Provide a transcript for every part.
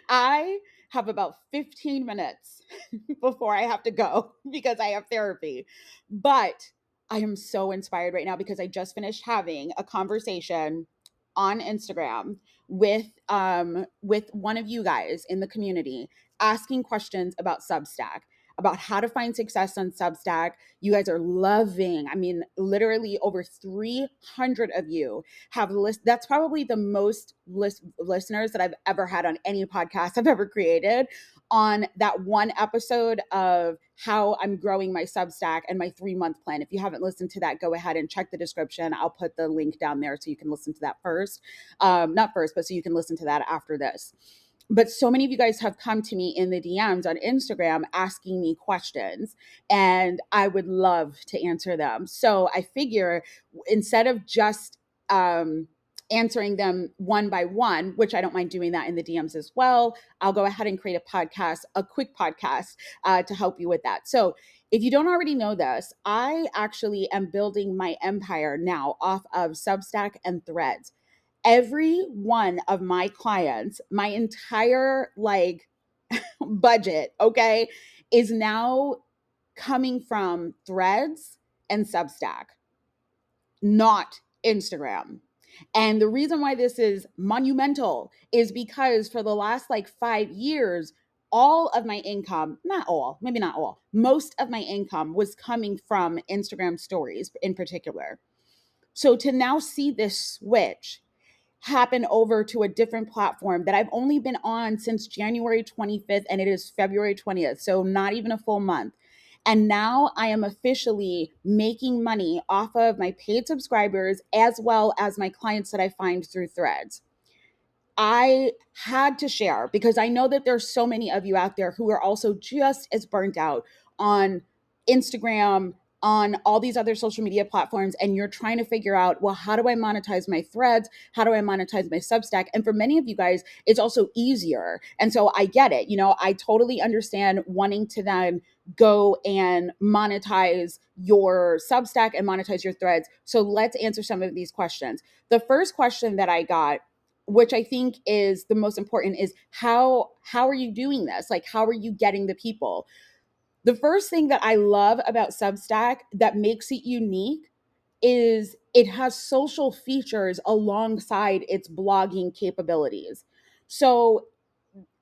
I have about 15 minutes before I have to go because I have therapy. But I am so inspired right now because I just finished having a conversation on Instagram with one of you guys in the community asking questions about Substack, about how to find success on Substack. You guys are loving. I mean, literally over 300 of you have that's probably the most listeners that I've ever had on any podcast I've ever created, on that one episode of how I'm growing my Substack and my 3-month plan. If you haven't listened to that, go ahead and check the description. I'll put the link down there so you can listen to that first. Not first, but so you can listen to that after this. But so many of you guys have come to me in the DMs on Instagram asking me questions, and I would love to answer them. So I figure instead of just answering them one by one, which I don't mind doing that in the DMs as well, I'll go ahead and create a quick podcast to help you with that. So if you don't already know this, I actually am building my empire now off of Substack and Threads. Every one of my clients, my entire budget, okay, is now coming from Threads and Substack, not Instagram. And the reason why this is monumental is because for the last 5 years, all of my income, not all, maybe not all, most of my income was coming from Instagram stories in particular. So to now see this switch happen over to a different platform that I've only been on since January 25th, and it is February 20th, so not even a full month. And now I am officially making money off of my paid subscribers as well as my clients that I find through Threads. I had to share because I know that there's so many of you out there who are also just as burnt out on Instagram, on all these other social media platforms, and you're trying to figure out, well, how do I monetize my Threads? How do I monetize my Substack? And for many of you guys, it's also easier. And so I get it. I totally understand wanting to then go and monetize your Substack and monetize your Threads. So let's answer some of these questions. The first question that I got, which I think is the most important, is how are you doing this? How are you getting the people? The first thing that I love about Substack that makes it unique is it has social features alongside its blogging capabilities. So,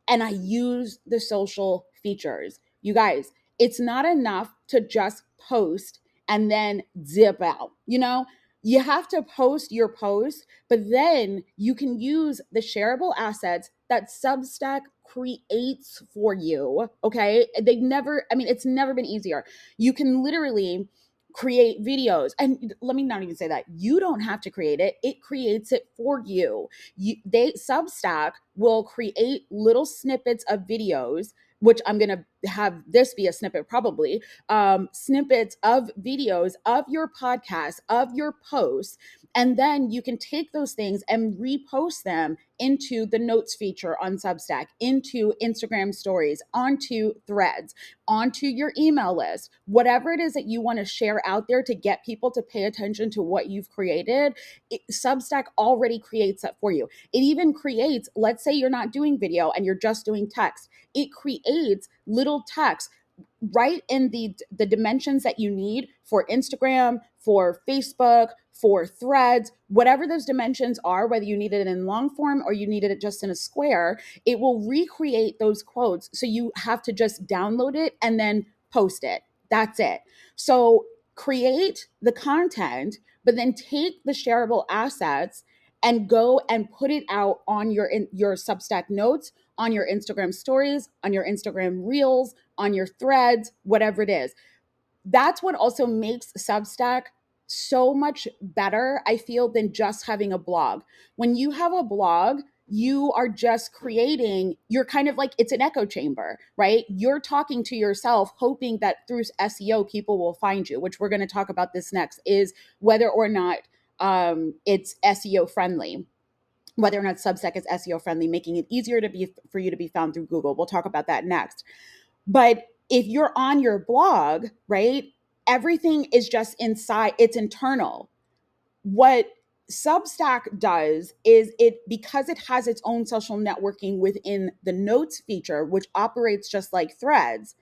and I use the social features. You guys, it's not enough to just post and then zip out. You have to post your post, but then you can use the shareable assets that Substack creates for you. Okay. It's never been easier. You can literally create videos, and let me not even say that you don't have to create it, it creates it for you. Substack will create little snippets of videos, which I'm going to have this be a snippet probably, snippets of videos of your podcast, of your posts. And then you can take those things and repost them into the notes feature on Substack, into Instagram stories, onto Threads, onto your email list, whatever it is that you want to share out there to get people to pay attention to what you've created. Substack already creates that for you. It even creates, let's say you're not doing video and you're just doing text, it creates little text right in the dimensions that you need for Instagram, for Facebook, for Threads, whatever those dimensions are, whether you need it in long form or you needed it just in a square, it will recreate those quotes. So you have to just download it and then post it. That's it. So create the content, but then take the shareable assets and go and put it out on your Substack notes, on your Instagram stories, on your Instagram reels, on your Threads, whatever it is. That's what also makes Substack so much better, I feel, than just having a blog. When you have a blog, you are just creating, you're kind of like, it's an echo chamber, right? You're talking to yourself, hoping that through SEO, people will find you, which we're going to talk about this next, is whether or not it's SEO friendly, whether or not Substack is SEO friendly, making it easier for you to be found through Google. We'll talk about that next. But if you're on your blog, right, everything is just inside, it's internal. What Substack does is it, because it has its own social networking within the notes feature, which operates just like Threads,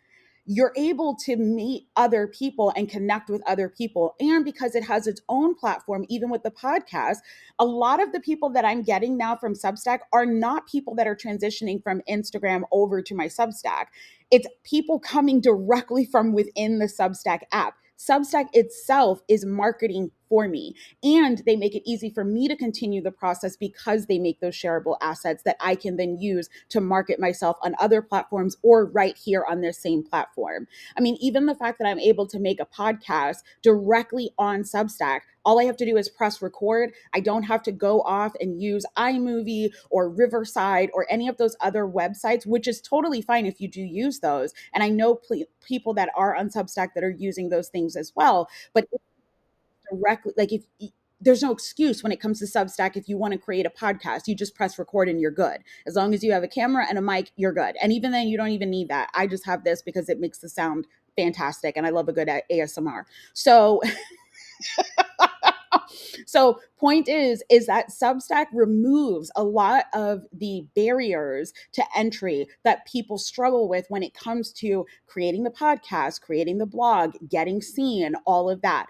you're able to meet other people and connect with other people. And because it has its own platform, even with the podcast, a lot of the people that I'm getting now from Substack are not people that are transitioning from Instagram over to my Substack. It's people coming directly from within the Substack app. Substack itself is marketing for me, and they make it easy for me to continue the process because they make those shareable assets that I can then use to market myself on other platforms or right here on this same platform. I mean, even the fact that I'm able to make a podcast directly on Substack, all I have to do is press record. I don't have to go off and use iMovie or Riverside or any of those other websites, which is totally fine if you do use those. And I know people that are on Substack that are using those things as well. But directly, like, if there's no excuse when it comes to Substack, if you want to create a podcast, you just press record and you're good. As long as you have a camera and a mic, you're good. And even then, you don't even need that. I just have this because it makes the sound fantastic, and I love a good ASMR. So so point is that Substack removes a lot of the barriers to entry that people struggle with when it comes to creating the podcast, creating the blog, getting seen, all of that.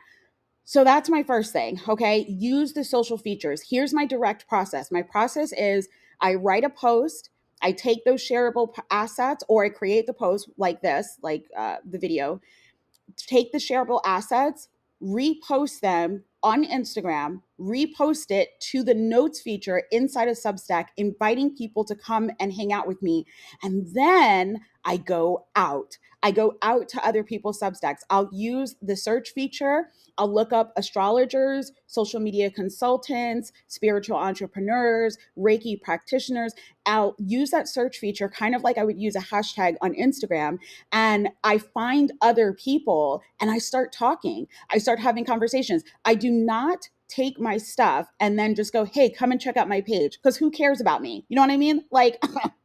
So that's my first thing. Okay. Use the social features. Here's my direct process. My process is I write a post, I take those shareable assets, or I create the post like this, like the video, take the shareable assets, repost them on Instagram, repost it to the notes feature inside of Substack, inviting people to come and hang out with me. And then I go out. I go out to other people's Substacks. I'll use the search feature. I'll look up astrologers, social media consultants, spiritual entrepreneurs, Reiki practitioners. I'll use that search feature kind of like I would use a hashtag on Instagram, and I find other people and I start talking. I start having conversations. I do not take my stuff and then just go, hey, come and check out my page, because who cares about me? You know what I mean? Like,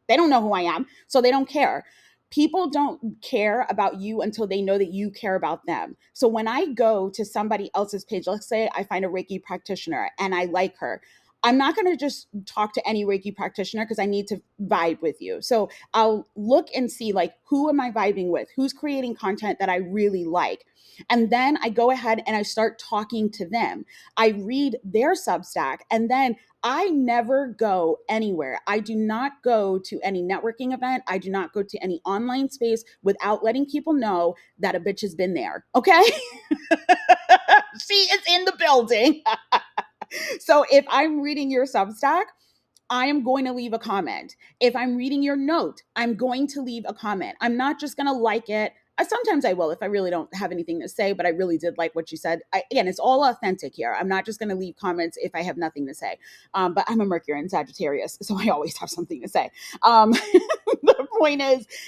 they don't know who I am, so they don't care. People don't care about you until they know that you care about them. So when I go to somebody else's page, let's say I find a Reiki practitioner and I like her, I'm not going to just talk to any Reiki practitioner because I need to vibe with you. So I'll look and see, like, who am I vibing with? Who's creating content that I really like? And then I go ahead and I start talking to them. I read their Substack, and then I never go anywhere. I do not go to any networking event. I do not go to any online space without letting people know that a bitch has been there. Okay. She is in the building. So if I'm reading your Substack, I am going to leave a comment. If I'm reading your note, I'm going to leave a comment. I'm not just going to like it. Sometimes I will if I really don't have anything to say, but I really did like what you said. Again, it's all authentic here. I'm not just going to leave comments if I have nothing to say. But I'm a Mercury in Sagittarius, so I always have something to say. The point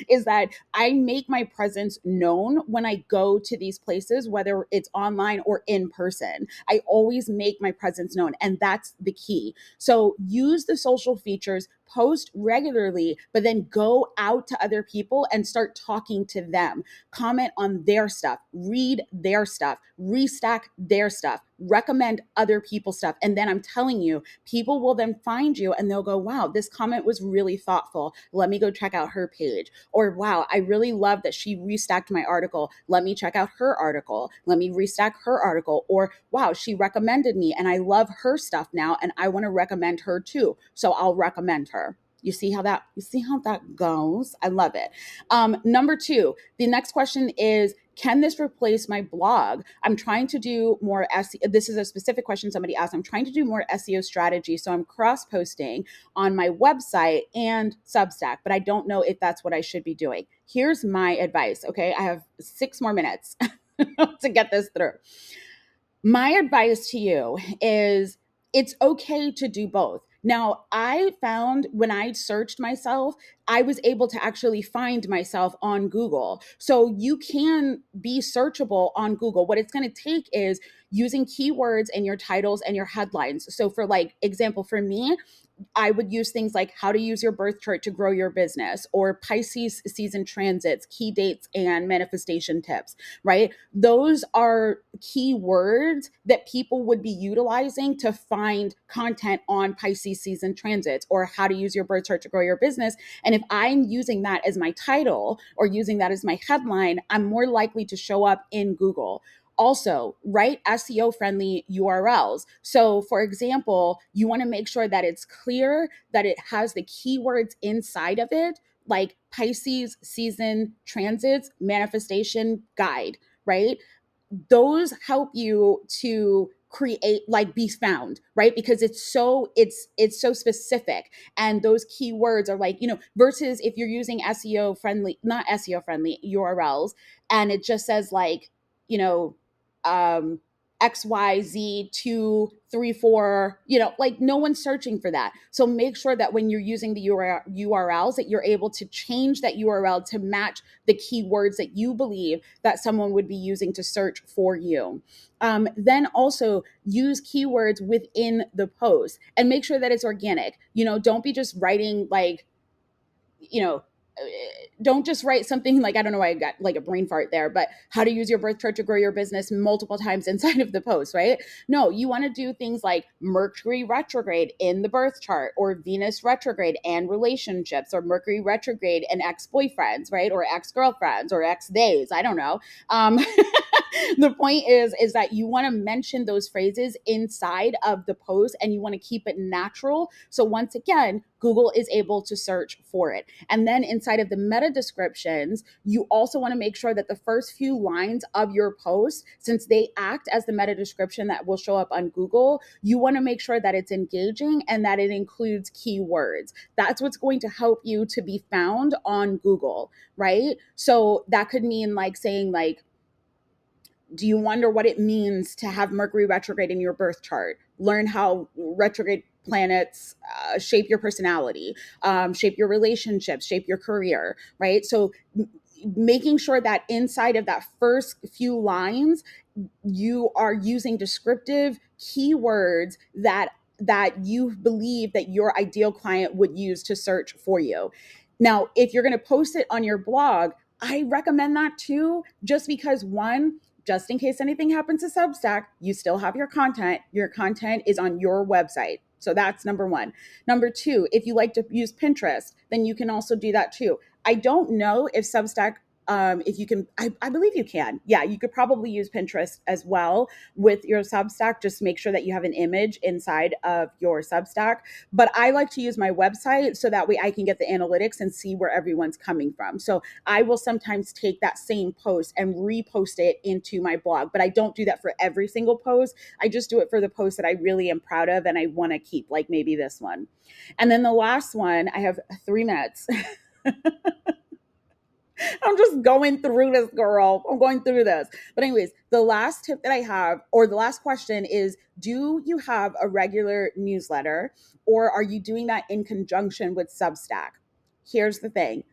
is that I make my presence known when I go to these places, whether it's online or in person. I always make my presence known, and that's the key. So use the social features, post regularly, but then go out to other people and start talking to them. Comment on their stuff, read their stuff, restack their stuff, recommend other people's stuff. And then I'm telling you, people will then find you and they'll go, wow, this comment was really thoughtful. Let me go check out her page. Or wow, I really love that she restacked my article. Let me check out her article. Let me restack her article. Or wow, she recommended me and I love her stuff now and I want to recommend her too. So I'll recommend her. You see how that goes? I love it. Number two, the next question is, can this replace my blog? I'm trying to do more SEO. This is a specific question somebody asked. I'm trying to do more SEO strategy. So I'm cross-posting on my website and Substack, but I don't know if that's what I should be doing. Here's my advice. Okay. I have 6 more minutes to get this through. My advice to you is it's okay to do both. Now, I found when I searched myself, I was able to actually find myself on Google. So you can be searchable on Google. What it's going to take is using keywords in your titles and your headlines. So for like example, for me, I would use things like how to use your birth chart to grow your business, or Pisces season transits, key dates, and manifestation tips, right? Those are key words that people would be utilizing to find content on Pisces season transits, or how to use your birth chart to grow your business. And if I'm using that as my title or using that as my headline, I'm more likely to show up in Google. Also, write SEO friendly URLs. So, for example, you want to make sure that it's clear, that it has the keywords inside of it, like Pisces season transits manifestation guide, right? Those help you to create, like, be found, right? Because it's so specific, and those keywords are like, versus if you're using SEO friendly, not SEO friendly URLs, and it just says like, you know um XYZ234, like, no one's searching for that. So make sure that when you're using the URLs, that you're able to change that URL to match the keywords that you believe that someone would be using to search for you. Then also use keywords within the post and make sure that it's organic. Don't be just writing like, you know, don't just write something like, I don't know why I got like a brain fart there, but how to use your birth chart to grow your business multiple times inside of the post, right? No, you want to do things like Mercury retrograde in the birth chart, or Venus retrograde and relationships, or Mercury retrograde and ex-boyfriends, right? Or ex-girlfriends or ex-days. I don't know. The point is that you want to mention those phrases inside of the post, and you want to keep it natural. So once again, Google is able to search for it. And then inside of the meta descriptions, you also want to make sure that the first few lines of your post, since they act as the meta description that will show up on Google, you want to make sure that it's engaging and that it includes keywords. That's what's going to help you to be found on Google, right? So that could mean like saying like, do you wonder what it means to have Mercury retrograde in your birth chart? Learn how retrograde planets shape your personality, shape your relationships, shape your career, right? So making sure that inside of that first few lines, you are using descriptive keywords that you believe that your ideal client would use to search for you. Now, if you're going to post it on your blog, I recommend that too, just because, one, just in case anything happens to Substack, you still have your content. Your content is on your website. So that's number one. Number two, if you like to use Pinterest, then you can also do that too. I don't know if Substack, if you can, I believe you can. Yeah, you could probably use Pinterest as well with your Substack. Just make sure that you have an image inside of your Substack. But I like to use my website so that way I can get the analytics and see where everyone's coming from. So I will sometimes take that same post and repost it into my blog, but I don't do that for every single post. I just do it for the posts that I really am proud of and I want to keep, like maybe this one. And then the last one, I have 3 minutes. I'm just going through this, girl. I'm going through this. But, anyways, the last tip that I have, or the last question is, do you have a regular newsletter, or are you doing that in conjunction with Substack? Here's the thing.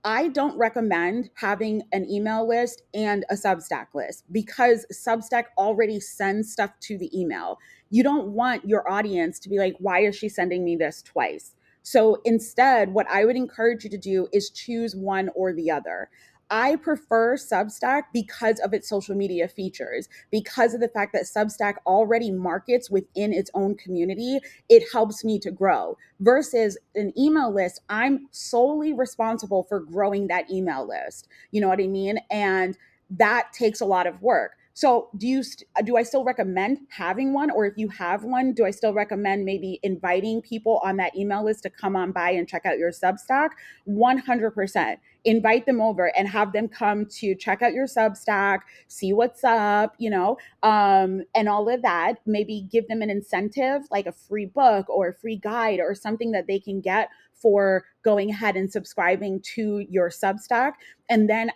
I don't recommend having an email list and a Substack list, because Substack already sends stuff to the email. You don't want your audience to be like, why is she sending me this twice? So instead, what I would encourage you to do is choose one or the other. I prefer Substack because of its social media features, because of the fact that Substack already markets within its own community. It helps me to grow, versus an email list. I'm solely responsible for growing that email list. You know what I mean? And that takes a lot of work. So do I still recommend having one? Or if you have one, do I still recommend maybe inviting people on that email list to come on by and check out your Substack? 100%. Invite them over and have them come to check out your Substack, see what's up, and all of that. Maybe give them an incentive, like a free book or a free guide or something that they can get for going ahead and subscribing to your Substack. And then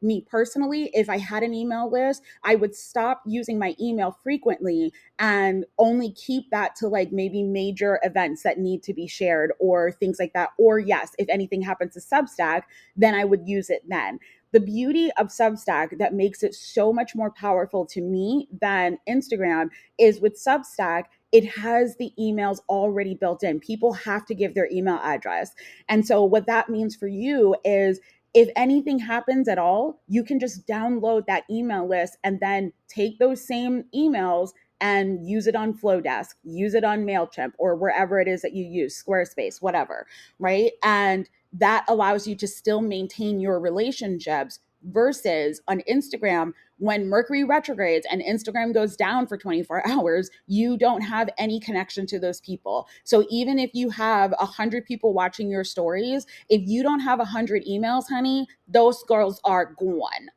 me personally, if I had an email list, I would stop using my email frequently and only keep that to like maybe major events that need to be shared or things like that. Or yes, if anything happens to Substack, then I would use it then. The beauty of Substack that makes it so much more powerful to me than Instagram is, with Substack, it has the emails already built in. People have to give their email address. And so what that means for you is if anything happens at all, you can just download that email list and then take those same emails and use it on Flowdesk, use it on MailChimp or wherever it is that you use, Squarespace, whatever, right? And that allows you to still maintain your relationships versus on Instagram, when Mercury retrogrades and Instagram goes down for 24 hours, you don't have any connection to those people. So even if you have 100 people watching your stories, if you don't have 100 emails, honey, those girls are gone.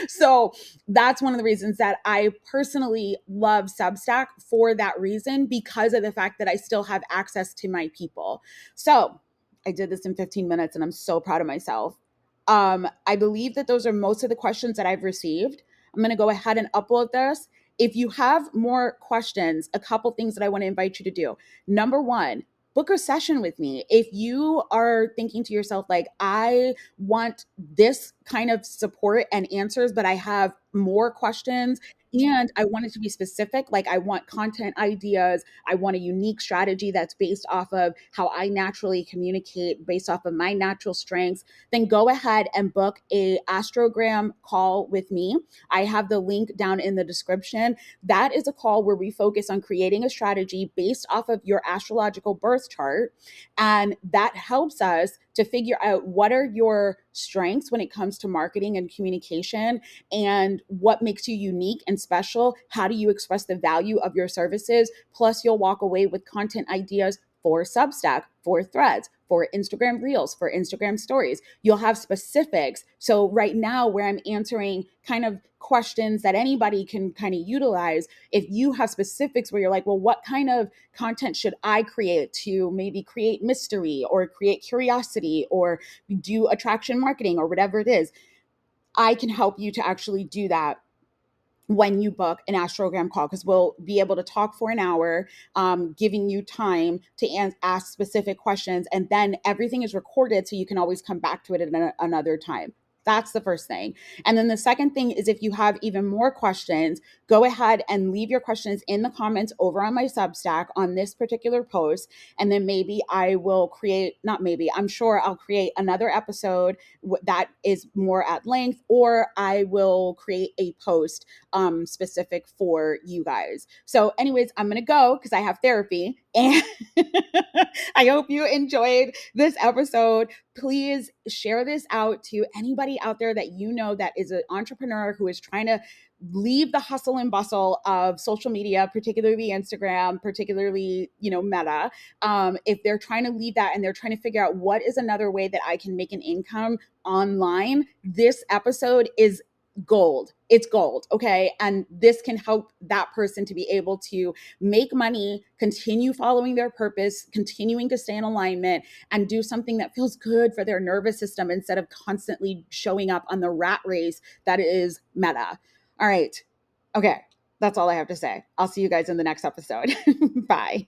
So that's one of the reasons that I personally love Substack, for that reason, because of the fact that I still have access to my people. So I did this in 15 minutes and I'm so proud of myself. I believe that those are most of the questions that I've received. I'm going to go ahead and upload this. If you have more questions, a couple things that I want to invite you to do. Number one, book a session with me. If you are thinking to yourself, like, I want this kind of support and answers, but I have more questions and I want it to be specific, like I want content ideas, I want a unique strategy that's based off of how I naturally communicate, based off of my natural strengths, then go ahead and book a astrogram call with me. I have the link down in the description. That is a call where we focus on creating a strategy based off of your astrological birth chart. And that helps us to figure out what are your strengths when it comes to marketing and communication, and what makes you unique and special. How do you express the value of your services? Plus, you'll walk away with content ideas for Substack, for Threads, for Instagram Reels, for Instagram Stories. You'll have specifics. So right now, where I'm answering kind of questions that anybody can kind of utilize, if you have specifics where you're like, well, what kind of content should I create to maybe create mystery or create curiosity or do attraction marketing or whatever it is, I can help you to actually do that when you book an astrogram call, because we'll be able to talk for an hour, giving you time to ask specific questions, and then everything is recorded so you can always come back to it at another time. That's the first thing. And then the second thing is, if you have even more questions, go ahead and leave your questions in the comments over on my Substack on this particular post. And then maybe I will create, not maybe, I'm sure I'll create another episode that is more at length, or I will create a post specific for you guys. So anyways, I'm going to go because I have therapy, and I hope you enjoyed this episode. Please share this out to anybody out there that you know that is an entrepreneur who is trying to leave the hustle and bustle of social media, particularly Instagram, particularly, Meta. If they're trying to leave that and they're trying to figure out what is another way that I can make an income online, this episode is gold. It's gold. Okay. And this can help that person to be able to make money, continue following their purpose, continuing to stay in alignment, and do something that feels good for their nervous system instead of constantly showing up on the rat race that is Meta. All right. Okay. That's all I have to say. I'll see you guys in the next episode. Bye.